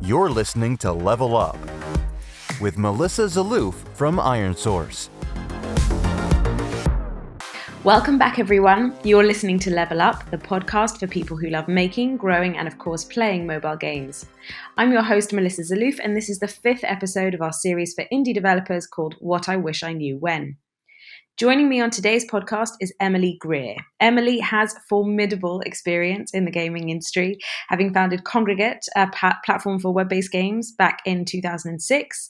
You're listening to Level Up with Melissa Zeloof from Iron Source. Welcome back, everyone. You're listening to Level Up, the podcast for people who love making, growing, and of course, playing mobile games. I'm your host, Melissa Zeloof, and this is the 5th episode of our series for indie developers called What I Wish I Knew When. Joining me on today's podcast is Emily Greer. Emily has formidable experience in the gaming industry, having founded Kongregate, a platform for web-based games back in 2006,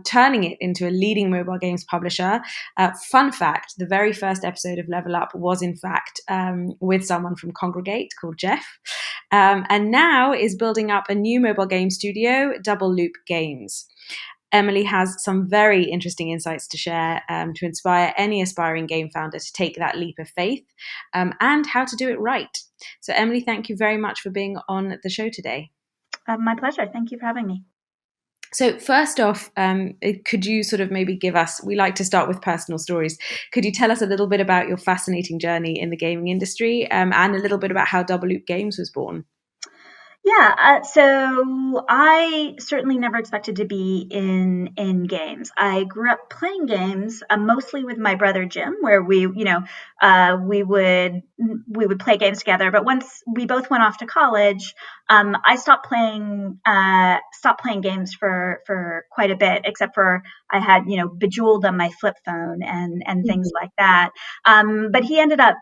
turning it into a leading mobile games publisher. Fun fact, the very first episode of Level Up was in fact with someone from Kongregate called Jeff, and now is building up a new mobile game studio, LevelUp Games. Emily has some very interesting insights to share to inspire any aspiring game founder to take that leap of faith and how to do it right. So Emily, thank you very much for being on the show today. My pleasure. Thank you for having me. So first off, could you sort of maybe give us, we like to start with personal stories. Could you tell us a little bit about your fascinating journey in the gaming industry and a little bit about how LevelUp Games was born? Yeah, so I certainly never expected to be in games. I grew up playing games mostly with my brother Jim, where we would play games together. But once we both went off to college, I stopped playing games for quite a bit, except for I had Bejeweled on my flip phone and things like that. But he ended up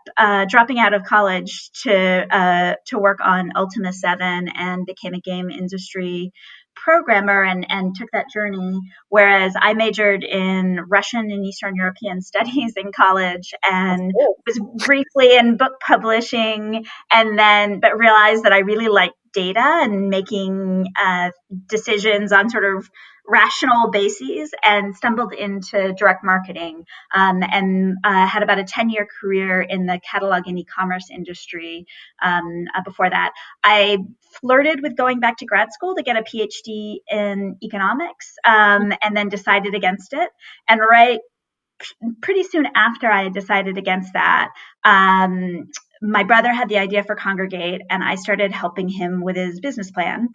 dropping out of college to work on Ultima 7 and became a game industry programmer and took that journey, whereas I majored in Russian and Eastern European studies in college and was briefly in book publishing, but realized that I really liked data and making decisions on sort of rational bases, and stumbled into direct marketing and had about a 10-year career in the catalog and e-commerce industry. Before that, I flirted with going back to grad school to get a PhD in economics, and then decided against it. And pretty soon after I had decided against that, my brother had the idea for Kongregate, and I started helping him with his business plan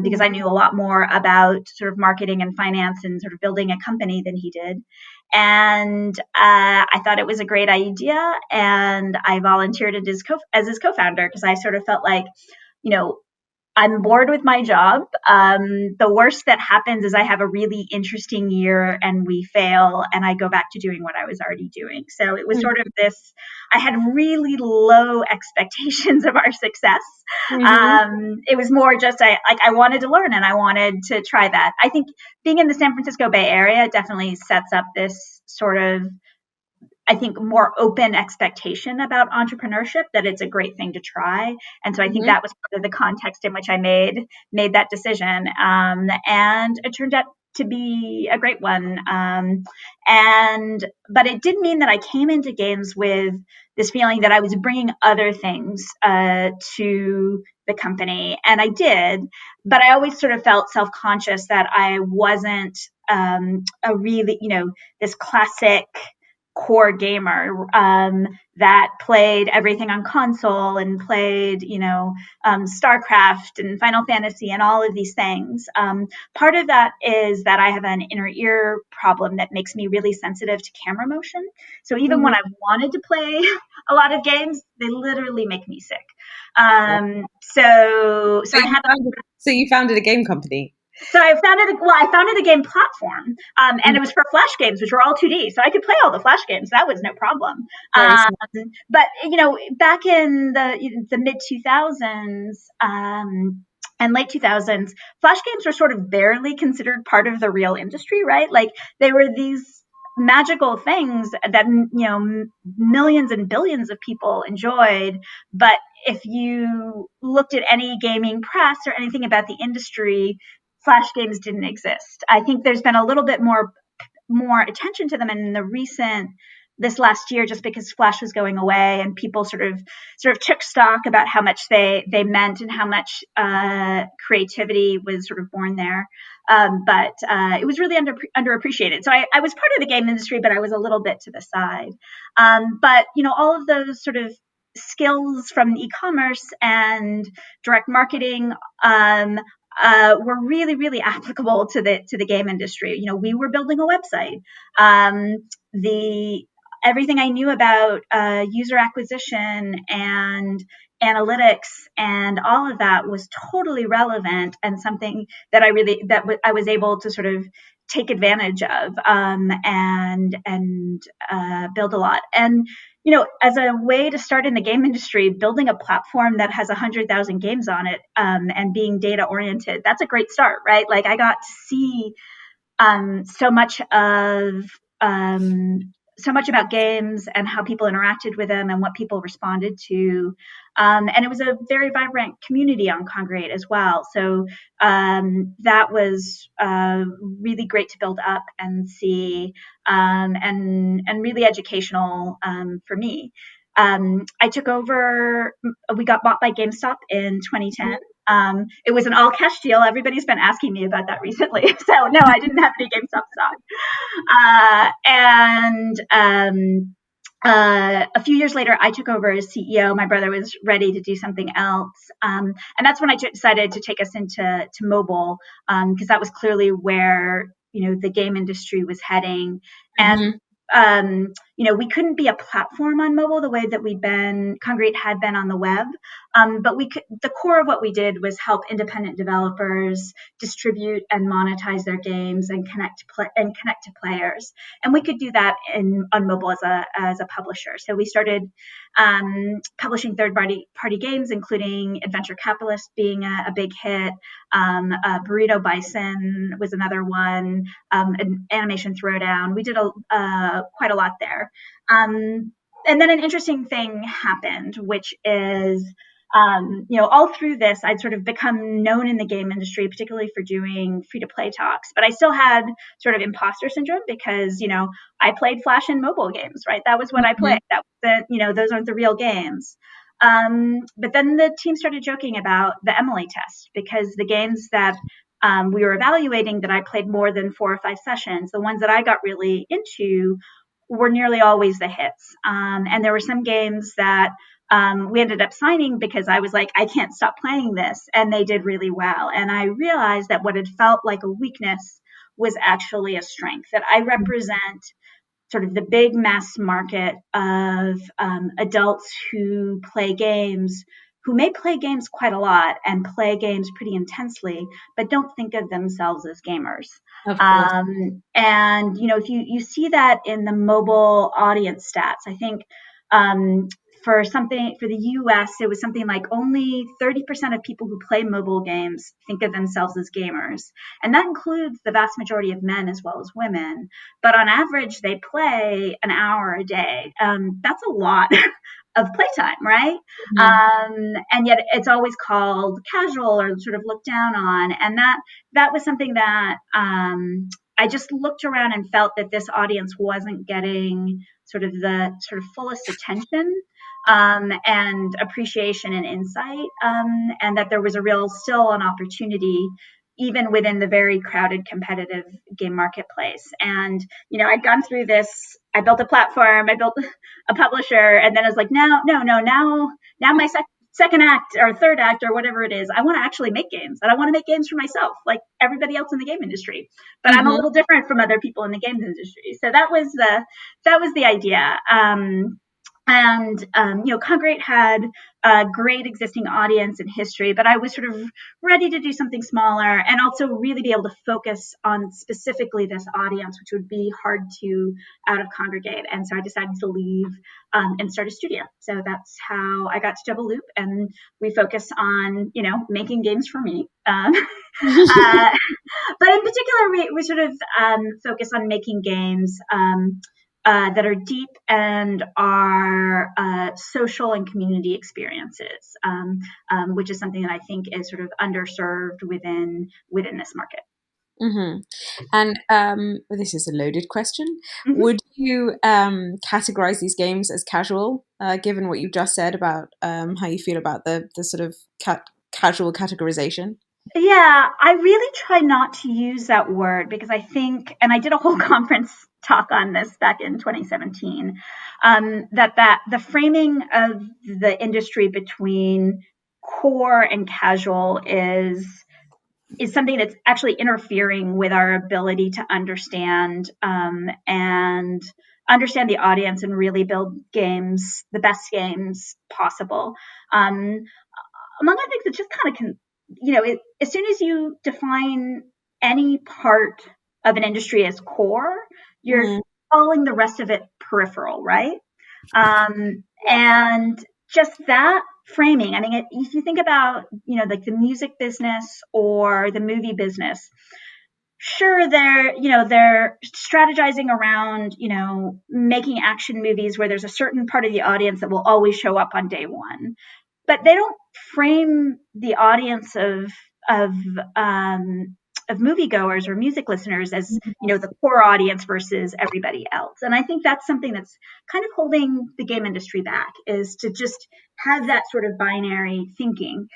because I knew a lot more about sort of marketing and finance and sort of building a company than he did. And I thought it was a great idea, and I volunteered as his co-founder because I sort of felt like, I'm bored with my job. The worst that happens is I have a really interesting year and we fail and I go back to doing what I was already doing. So it was sort of this, I had really low expectations of our success. It was more just, I wanted to learn and I wanted to try that. I think being in the San Francisco Bay Area definitely sets up this sort of, I think, more open expectation about entrepreneurship, that it's a great thing to try. And so I think that was part of the context in which I made that decision. And it turned out to be a great one. But it did mean that I came into games with this feeling that I was bringing other things to the company. And I did, but I always sort of felt self-conscious that I wasn't a really, this classic core gamer that played everything on console and played, StarCraft and Final Fantasy and all of these things. Part of that is that I have an inner ear problem that makes me really sensitive to camera motion. So even when I wanted to play a lot of games, they literally make me sick. So you founded a game company. So I founded a game platform, and it was for Flash games, which were all 2D. So I could play all the Flash games. That was no problem. But, back in the mid 2000s, and late 2000s, Flash games were sort of barely considered part of the real industry, right? Like they were these magical things that, millions and billions of people enjoyed. But if you looked at any gaming press or anything about the industry, Flash games didn't exist. I think there's been a little bit more attention to them in this last year, just because Flash was going away and people sort of took stock about how much they meant and how much creativity was sort of born there. But it was really underappreciated. So I was part of the game industry, but I was a little bit to the side. But all of those sort of skills from e-commerce and direct marketing were really, really applicable to the game industry. We were building a website. Everything I knew about user acquisition and analytics and all of that was totally relevant, and something that I was able to sort of take advantage of and build a lot. And as a way to start in the game industry, building a platform that has 100,000 games on it and being data oriented, that's a great start, right? Like, I got to see so much about games and how people interacted with them and what people responded to. And it was a very vibrant community on Kongregate as well. So that was really great to build up and see, and really educational for me. I took over, we got bought by GameStop in 2010. It was an all cash deal. Everybody's been asking me about that recently. So no, I didn't have any GameStop stock. A few years later, I took over as CEO. My brother was ready to do something else. And that's when I decided to take us into mobile, because that was clearly where, the game industry was heading. And we couldn't be a platform on mobile the way that Kongregate had been on the web. But the core of what we did was help independent developers distribute and monetize their games and connect to players. And we could do that on mobile as a publisher. So we started publishing third-party games, including Adventure Capitalist being a big hit. Burrito Bison was another one. An Animation Throwdown. We did quite a lot there. And then an interesting thing happened, which is, all through this, I'd sort of become known in the game industry, particularly for doing free-to-play talks. But I still had sort of imposter syndrome because, I played Flash and mobile games, right? That was what I played. That was those aren't the real games. But then the team started joking about the Emily test, because the games that we were evaluating that I played more than 4 or 5 sessions, the ones that I got really into were nearly always the hits. And there were some games that we ended up signing because I was like, I can't stop playing this. And they did really well. And I realized that what had felt like a weakness was actually a strength, that I represent sort of the big mass market of adults who play games, who may play games quite a lot and play games pretty intensely, but don't think of themselves as gamers. Of course. And, if you see that in the mobile audience stats, I think for the US, it was something like only 30% of people who play mobile games think of themselves as gamers. And that includes the vast majority of men as well as women. But on average, they play an hour a day. That's a lot of playtime, right? And yet it's always called casual or sort of looked down on. And that was something that I just looked around and felt that this audience wasn't getting sort of the fullest attention and appreciation and insight, and that there was still an opportunity even within the very crowded, competitive game marketplace. And, I'd gone through this. I built a platform, I built a publisher, and then I was like, now my second act or third act or whatever it is, I want to actually make games, and I want to make games for myself, like everybody else in the game industry. But I'm a little different from other people in the games industry. So that was the idea. Kongregate had a great existing audience and history, but I was sort of ready to do something smaller and also really be able to focus on specifically this audience, which would be hard to out of Kongregate. And so I decided to leave and start a studio. So that's how I got to Zeloof, and we focus on, making games for me. But in particular, we sort of focus on making games that are deep and are social and community experiences, which is something that I think is sort of underserved within this market. And this is a loaded question. Would you categorize these games as casual, given what you just said about how you feel about the sort of casual categorization? Yeah, I really try not to use that word, because I think, and I did a whole conference talk on this back in 2017, that the framing of the industry between core and casual is something that's actually interfering with our ability to understand and understand the audience and really build games, the best games possible. Among other things, it just kind of as soon as you define any part of an industry as core, you're calling the rest of it peripheral, right? And just that framing, I mean, if you think about, like the music business or the movie business, sure, they're strategizing around, making action movies where there's a certain part of the audience that will always show up on day one, but they don't frame the audience of moviegoers or music listeners as, the core audience versus everybody else. And I think that's something that's kind of holding the game industry back, is to just have that sort of binary thinking.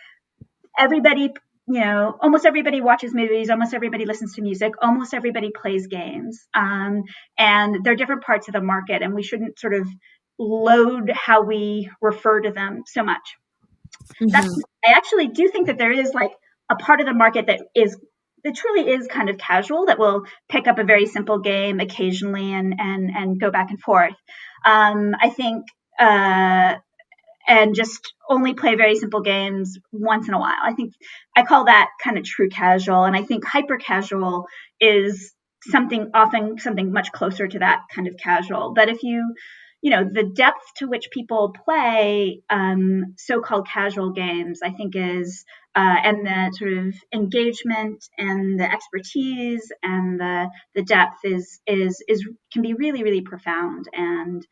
Everybody, almost everybody watches movies, almost everybody listens to music, almost everybody plays games. And they're different parts of the market, and we shouldn't sort of load how we refer to them so much. I actually do think that there is like a part of the market that truly is kind of casual, that will pick up a very simple game occasionally and go back and forth. I think and just only play very simple games once in a while. I think I call that kind of true casual, and I think hyper casual is often something much closer to that kind of casual. But if the depth to which people play so-called casual games, I think is, and the sort of engagement and the expertise and the depth is can be really, really profound, and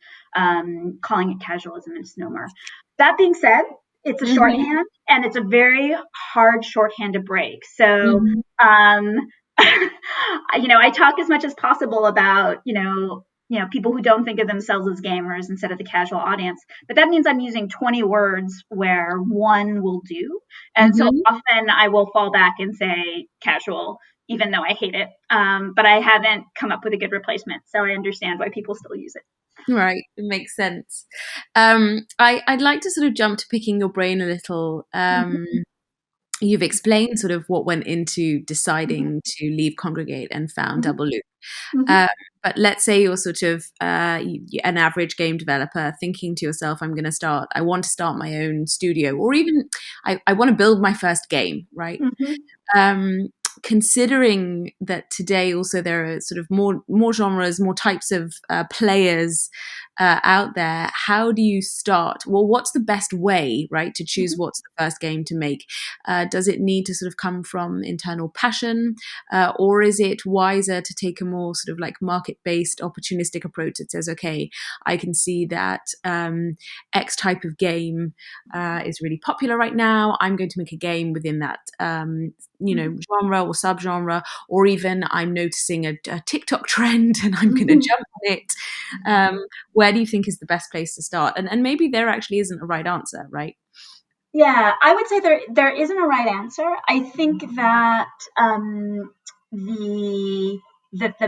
calling it casual is a misnomer. That being said, it's a shorthand, and it's a very hard shorthand to break. So, I talk as much as possible about, people who don't think of themselves as gamers instead of the casual audience. But that means I'm using 20 words where one will do. And so often I will fall back and say casual, even though I hate it. But I haven't come up with a good replacement. So I understand why people still use it. Right, it makes sense. I'd like to sort of jump to picking your brain a little. You've explained sort of what went into deciding to leave Kongregate and found LevelUp. But let's say you're sort of an average game developer thinking to yourself, I want to start my own studio, or even I want to build my first game, right? Considering that today also there are sort of more genres, more types of players out there, how do you start? Well, what's the best way, right, to choose what's the first game to make? Does it need to sort of come from internal passion, or is it wiser to take a more sort of like market-based, opportunistic approach that says, okay, I can see that X type of game is really popular right now. I'm going to make a game within that genre or subgenre, or even I'm noticing a TikTok trend and I'm going to jump on it. Where do you think is the best place to start? And maybe there actually isn't a right answer, right? Yeah, I would say there isn't a right answer. I think that the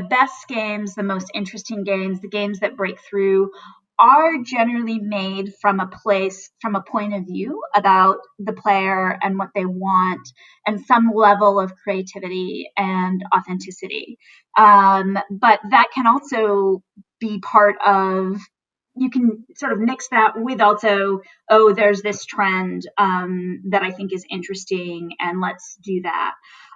best games, the most interesting games, the games that break through, are generally made from a point of view about the player and what they want, and some level of creativity and authenticity. But that can also be part of, you can sort of mix that with also, there's this trend that I think is interesting, and let's do that.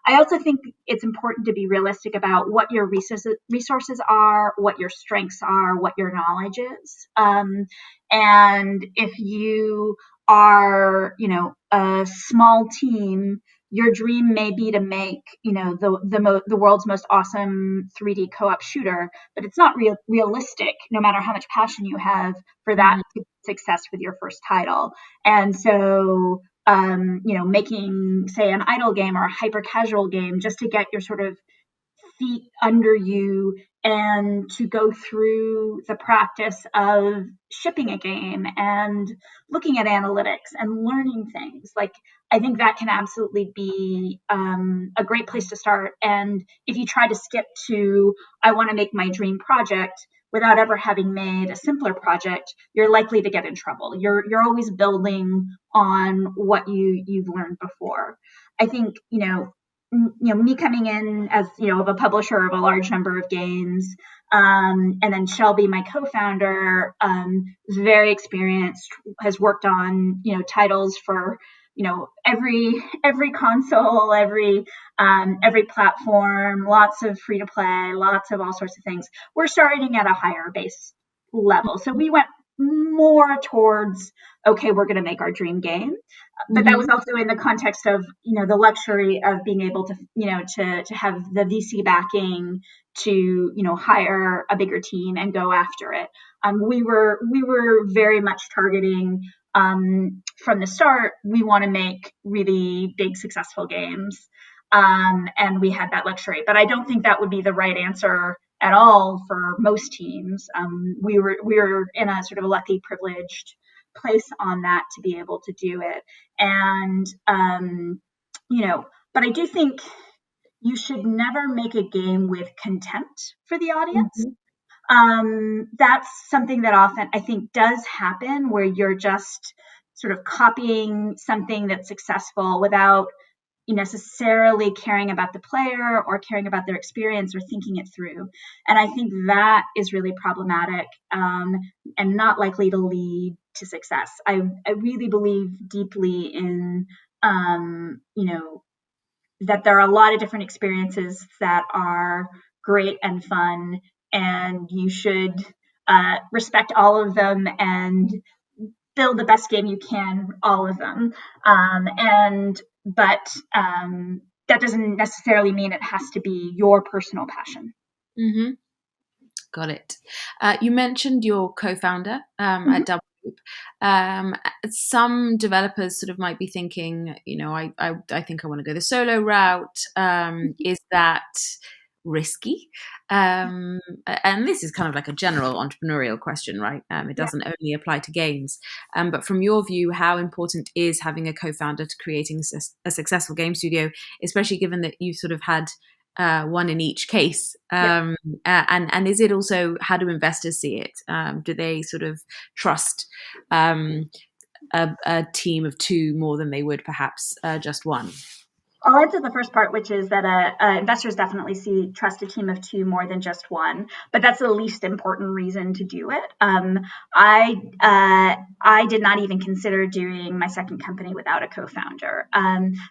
I also think it's important to be realistic about what your resources are, what your strengths are, what your knowledge is. And if you are, a small team, your dream may be to make, the world's most awesome 3D co-op shooter, but it's not realistic, no matter how much passion you have, for that to be success with your first title. And so, making, say, an idle game or a hyper casual game just to get your sort of feet under you and to go through the practice of shipping a game and looking at analytics and learning things. Like, I think that can absolutely be a great place to start. And if you try to skip to, I want to make my dream project without ever having made a simpler project, you're likely to get in trouble. You're always building on what you've learned before. I think, me coming in as, of a publisher of a large number of games, and then Shelby, my co-founder, is very experienced, has worked on, titles for, every console, every platform, lots of free to play, lots of all sorts of things. We're starting at a higher base level. So we went more towards, okay, we're going to make our dream game. But that was also in the context of, the luxury of being able to, to have the VC backing to, hire a bigger team and go after it. We were very much targeting, from the start, we want to make really big, successful games. And we had that luxury, but I don't think that would be the right answer at all for most teams. We were in a sort of a lucky, privileged place on that to be able to do it. And, but I do think you should never make a game with contempt for the audience. That's something that often I think does happen, where you're just sort of copying something that's successful without necessarily caring about the player or caring about their experience or thinking it through. And I think that is really problematic, and not likely to lead to success. I really believe deeply in, that there are a lot of different experiences that are great and fun, and you should respect all of them and build the best game you can, all of them. But that doesn't necessarily mean it has to be your personal passion. Mm-hmm. Got it. You mentioned your co-founder at LevelUp. Some developers sort of might be thinking, I think I want to go the solo route. Is that risky? And this is kind of like a general entrepreneurial question, right? It doesn't only apply to games. But from your view, how important is having a co-founder to creating a successful game studio, especially given that you've sort of had one in each case? And is it also, how do investors see it? Do they sort of trust a team of two more than they would perhaps just one? I'll answer the first part, which is that investors definitely trust a team of two more than just one, but that's the least important reason to do it. I did not even consider doing my second company without a co-founder.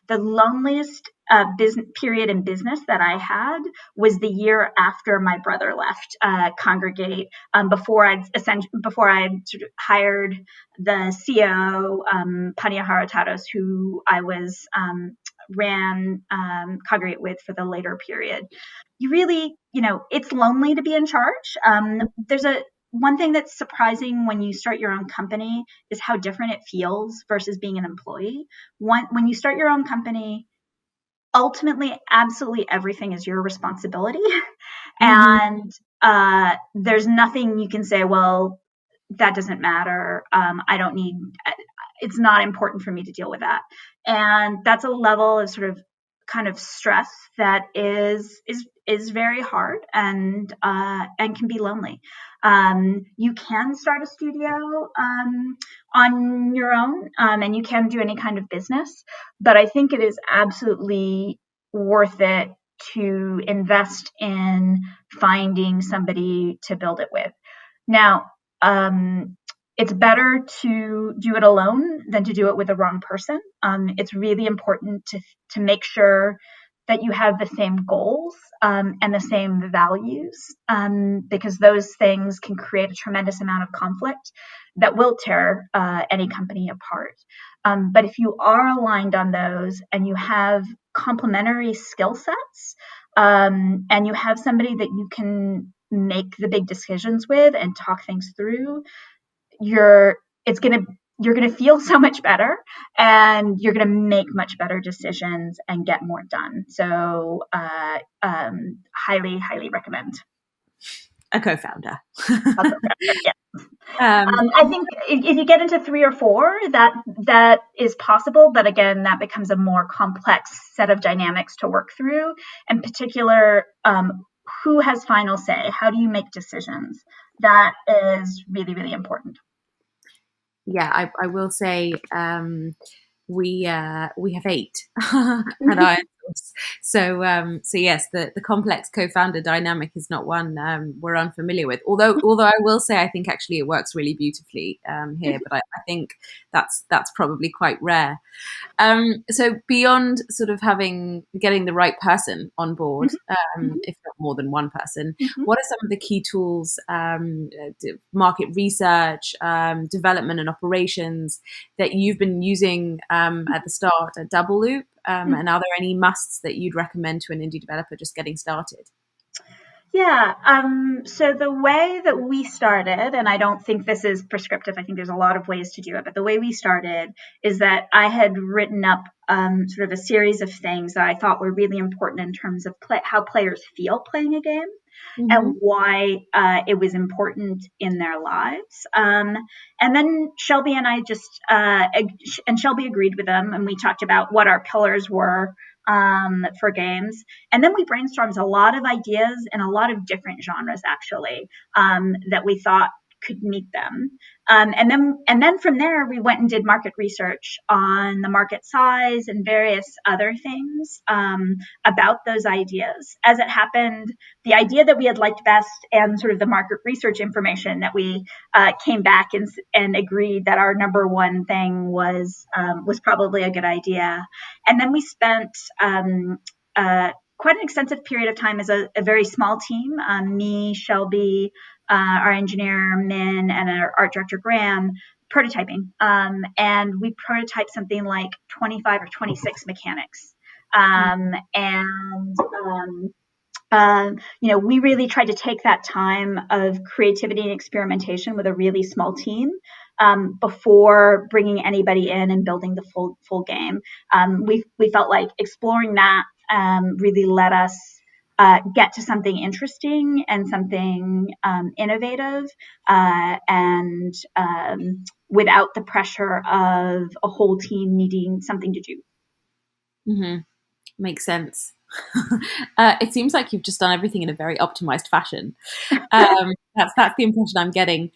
The loneliest business period in business that I had was the year after my brother left Kongregate, before I'd sort of hired the CEO, Pania Haratatos, who I was ran Kongregate with for the later period. You really, it's lonely to be in charge. There's one thing that's surprising when you start your own company is how different it feels versus being an employee. When you start your own company, ultimately, absolutely everything is your responsibility. And there's nothing you can say, well, that doesn't matter. I don't need, it's not important for me to deal with that. And that's a level of sort of kind of stress that is very hard and can be lonely. You can start a studio on your own, and you can do any kind of business, but I think it is absolutely worth it to invest in finding somebody to build it with. Now, it's better to do it alone than to do it with the wrong person. It's really important to make sure that you have the same goals and the same values, because those things can create a tremendous amount of conflict that will tear any company apart. But if you are aligned on those and you have complementary skill sets, and you have somebody that you can make the big decisions with and talk things through, it's going to you're going to feel so much better, and you're going to make much better decisions and get more done. So highly, highly recommend. A co-founder. Yeah. I think if you get into 3 or 4, that is possible, but again, that becomes a more complex set of dynamics to work through. In particular, who has final say? How do you make decisions? That is really, really important. Yeah, I will say we have 8 at Iron Source. So yes, the complex co-founder dynamic is not one we're unfamiliar with. Although I will say I think actually it works really beautifully here, but I think that's probably quite rare. So beyond sort of getting the right person on board, if not more than one person, what are some of the key tools, market research, development and operations that you've been using at the start at LevelUp? And are there any musts that you'd recommend to an indie developer just getting started? Yeah. So the way that we started, and I don't think this is prescriptive, I think there's a lot of ways to do it, but the way we started is that I had written up sort of a series of things that I thought were really important in terms of how players feel playing a game. And why it was important in their lives. And then Shelby and I and Shelby agreed with them, and we talked about what our pillars were for games. And then we brainstormed a lot of ideas in a lot of different genres, actually, that we thought could meet them. And then from there, we went and did market research on the market size and various other things about those ideas. As it happened, the idea that we had liked best and sort of the market research information that we came back and agreed that our number one thing was probably a good idea. And then we spent quite an extensive period of time as a very small team, me, Shelby, our engineer, Min, and our art director, Graham, prototyping. And we prototyped something like 25 or 26 mechanics. We really tried to take that time of creativity and experimentation with a really small team before bringing anybody in and building the full game. We felt like exploring that really let us get to something interesting and something innovative, and without the pressure of a whole team needing something to do. Mm-hmm. Makes sense. It seems like you've just done everything in a very optimized fashion. That's the impression I'm getting.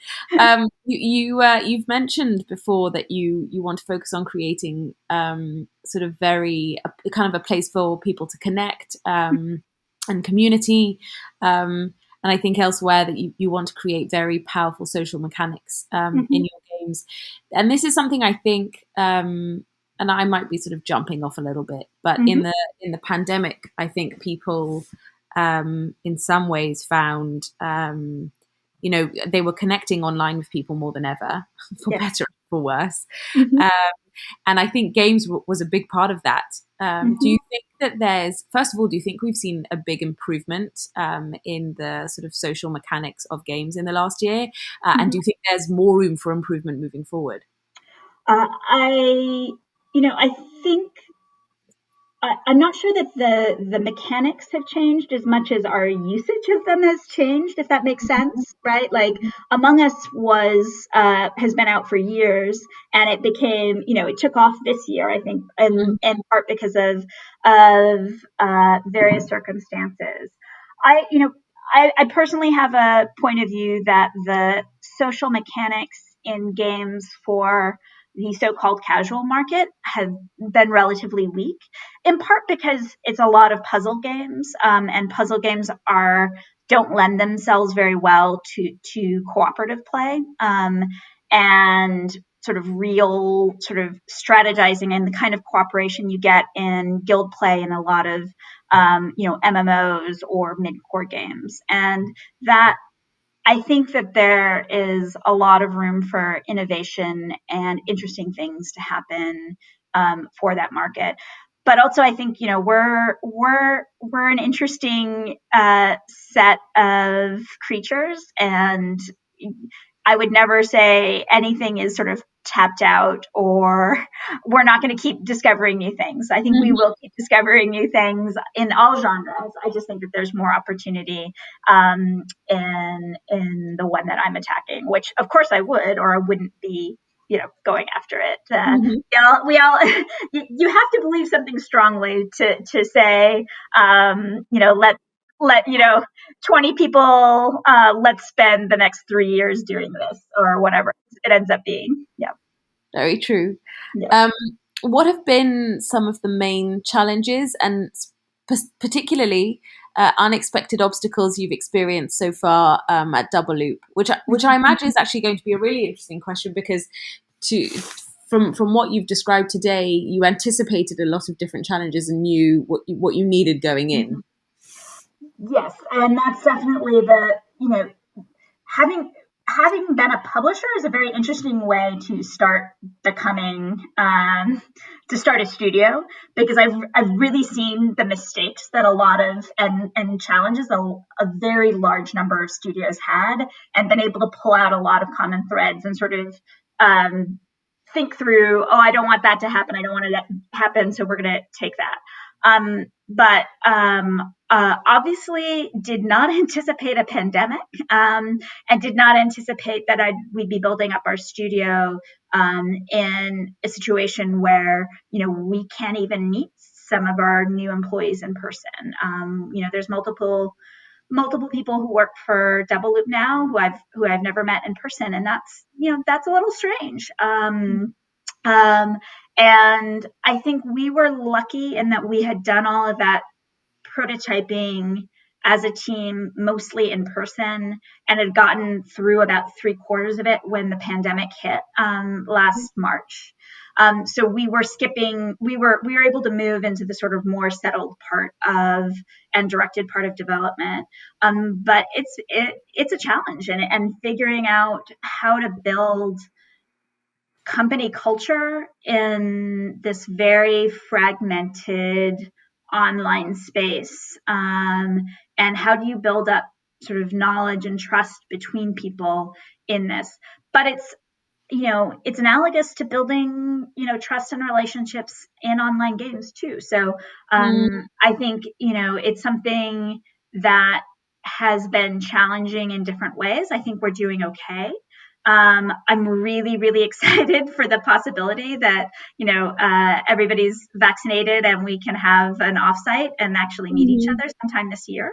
You've mentioned before that you want to focus on creating sort of kind of a place for people to connect and community. And I think elsewhere that you want to create very powerful social mechanics in your games. And this is something I think. And I might be sort of jumping off a little bit, but in the pandemic, I think people, in some ways, found, they were connecting online with people more than ever, for better or for worse. And I think games was a big part of that. Do you think that first of all, do you think we've seen a big improvement in the sort of social mechanics of games in the last year? And do you think there's more room for improvement moving forward? I think I'm not sure that the mechanics have changed as much as our usage of them has changed, if that makes sense, right? Like Among Us has been out for years, and it became, it took off this year, I think, in part because of various circumstances. I personally have a point of view that the social mechanics in games for the so-called casual market have been relatively weak, in part because it's a lot of puzzle games, and puzzle games don't lend themselves very well to cooperative play, and sort of real sort of strategizing and the kind of cooperation you get in guild play in a lot of MMOs or mid-core games. And that I think that there is a lot of room for innovation and interesting things to happen for that market. But also, I think we're an interesting set of creatures, and I would never say anything is sort of tapped out or we're not going to keep discovering new things. I think we will keep discovering new things in all genres. I just think that there's more opportunity in the one that I'm attacking, which of course I would, or I wouldn't be, going after it. We all you have to believe something strongly to say, let 20 people, let's spend the next 3 years doing this or whatever it ends up being. Yeah. Very true. Yeah. What have been some of the main challenges and particularly unexpected obstacles you've experienced so far at LevelUp? Which I imagine is actually going to be a really interesting question, because from what you've described today, you anticipated a lot of different challenges and knew what you needed going in. Yes, and that's definitely having been a publisher is a very interesting way to start becoming to start a studio, because I've really seen the mistakes that a lot of and challenges a very large number of studios had, and been able to pull out a lot of common threads and sort of think through, I don't want that to happen, I don't want it to happen, so we're going to take that. But obviously did not anticipate a pandemic, and did not anticipate that we'd be building up our studio in a situation where, we can't even meet some of our new employees in person. There's multiple people who work for LevelUp now who I've never met in person, and that's a little strange. And I think we were lucky in that we had done all of that prototyping as a team, mostly in person, and had gotten through about 3/4 of it when the pandemic hit last March. So we were able to move into the sort of more settled part of and directed part of development. But it's a challenge, and figuring out how to build company culture in this very fragmented online space, and how do you build up sort of knowledge and trust between people in this. But it's analogous to building trust and relationships in online games too. So I think it's something that has been challenging in different ways. I think we're doing okay. I'm really, really excited for the possibility that, everybody's vaccinated and we can have an offsite and actually meet each other sometime this year.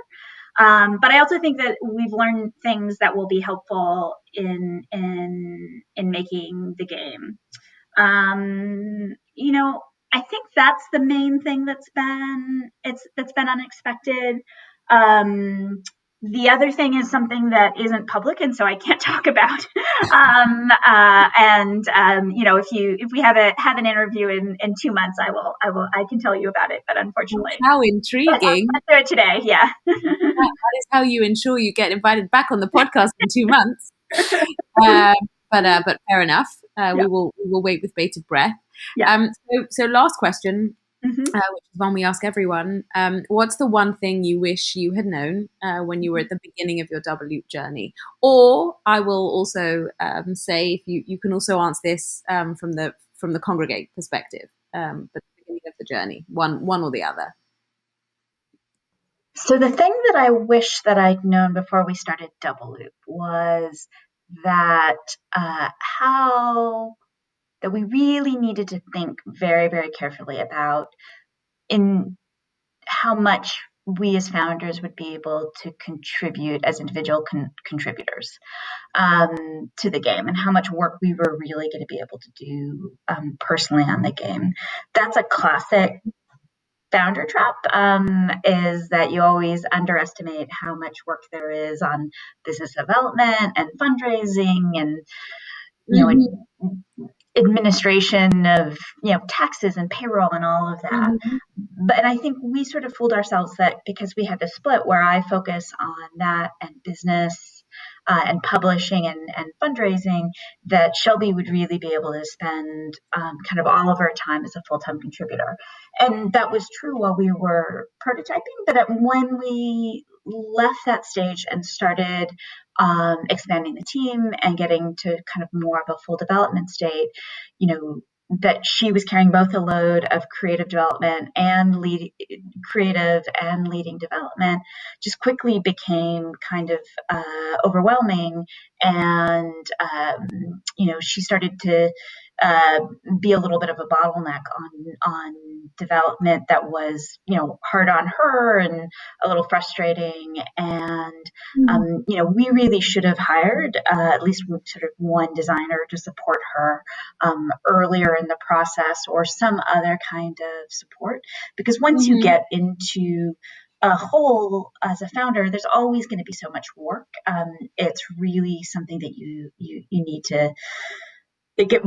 But I also think that we've learned things that will be helpful in making the game. I think that's the main thing that's been unexpected. The other thing is something that isn't public, and so I can't talk about. If we have an interview in 2 months, I can tell you about it. But unfortunately, how intriguing! I'll do it today. Yeah, that is how you ensure you get invited back on the podcast in 2 months. But fair enough. We will wait with bated breath. Yeah. So last question. Which is one we ask everyone. What's the one thing you wish you had known when you were at the beginning of your LevelUp journey? Or I will also say, if you can also answer this from the Kongregate perspective, but the beginning of the journey, one or the other. So the thing that I wish that I'd known before we started LevelUp was that that we really needed to think very, very carefully about in how much we as founders would be able to contribute as individual contributors to the game, and how much work we were really going to be able to do personally on the game. That's a classic founder trap, is that you always underestimate how much work there is on business development and fundraising and administration of taxes and payroll and all of that. But I think we sort of fooled ourselves that because we had the split where I focus on that and business and publishing and fundraising, that Shelby would really be able to spend kind of all of her time as a full-time contributor. And that was true while we were prototyping, but when we left that stage and started expanding the team and getting to kind of more of a full development state, that she was carrying both a load of creative development and leading development just quickly became kind of overwhelming. And, she started to be a little bit of a bottleneck on development that was, hard on her and a little frustrating. And, we really should have hired at least sort of one designer to support her earlier in the process, or some other kind of support. Because once you get into a hole as a founder, there's always going to be so much work. It's really something that you need to.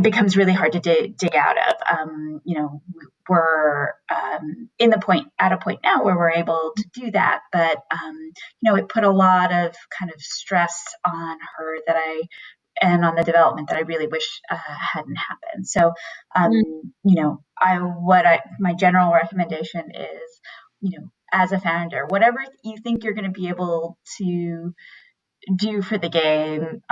Becomes really hard to dig out of. We're at a point now where we're able to do that, but it put a lot of kind of stress on her and on the development that I really wish hadn't happened. So, my general recommendation is, as a founder, whatever you think you're going to be able to do for the game,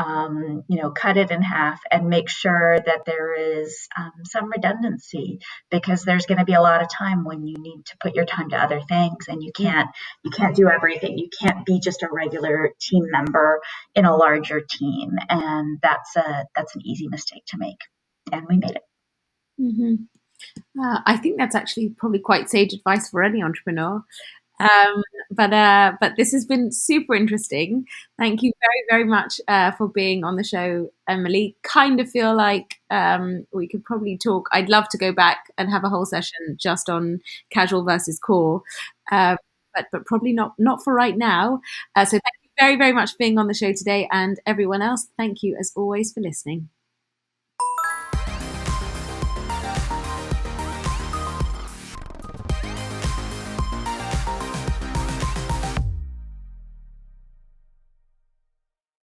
cut it in half and make sure that there is some redundancy, because there's going to be a lot of time when you need to put your time to other things, and you can't do everything. You can't be just a regular team member in a larger team, and that's an easy mistake to make, and we made it. I think that's actually probably quite sage advice for any entrepreneur. But this has been super interesting. Thank you very, very much for being on the show, Emily. Kind of feel like we could probably talk. I'd love to go back and have a whole session just on casual versus core, but probably not for right now. So thank you very, very much for being on the show today, and everyone else, thank you as always for listening.